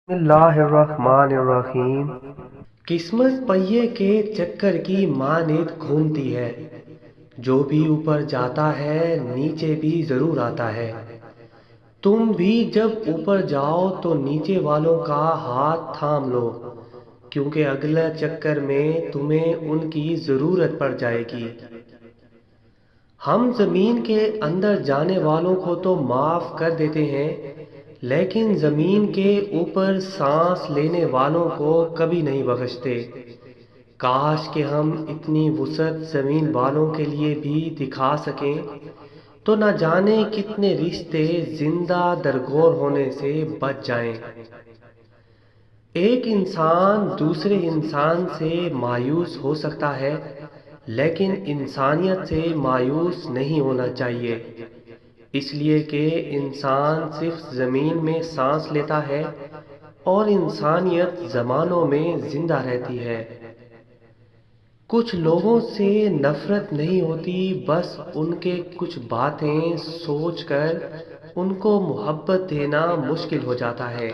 بسم اللہ الرحمن الرحیم۔ قسمت پہیے کے چکر کی مانند گھومتی ہے، جو بھی اوپر جاتا ہے نیچے بھی ضرور آتا ہے۔ تم بھی جب اوپر جاؤ تو نیچے والوں کا ہاتھ تھام لو، کیونکہ اگلے چکر میں تمہیں ان کی ضرورت پڑ جائے گی۔ ہم زمین کے اندر جانے والوں کو تو معاف کر دیتے ہیں، لیکن زمین کے اوپر سانس لینے والوں کو کبھی نہیں بخشتے۔ کاش کہ ہم اتنی وسعت زمین والوں کے لیے بھی دکھا سکیں، تو نہ جانے کتنے رشتے زندہ درگور ہونے سے بچ جائیں۔ ایک انسان دوسرے انسان سے مایوس ہو سکتا ہے، لیکن انسانیت سے مایوس نہیں ہونا چاہیے، اس لیے کہ انسان صرف زمین میں سانس لیتا ہے اور انسانیت زمانوں میں زندہ رہتی ہے۔ کچھ لوگوں سے نفرت نہیں ہوتی، بس ان کے کچھ باتیں سوچ کر ان کو محبت دینا مشکل ہو جاتا ہے۔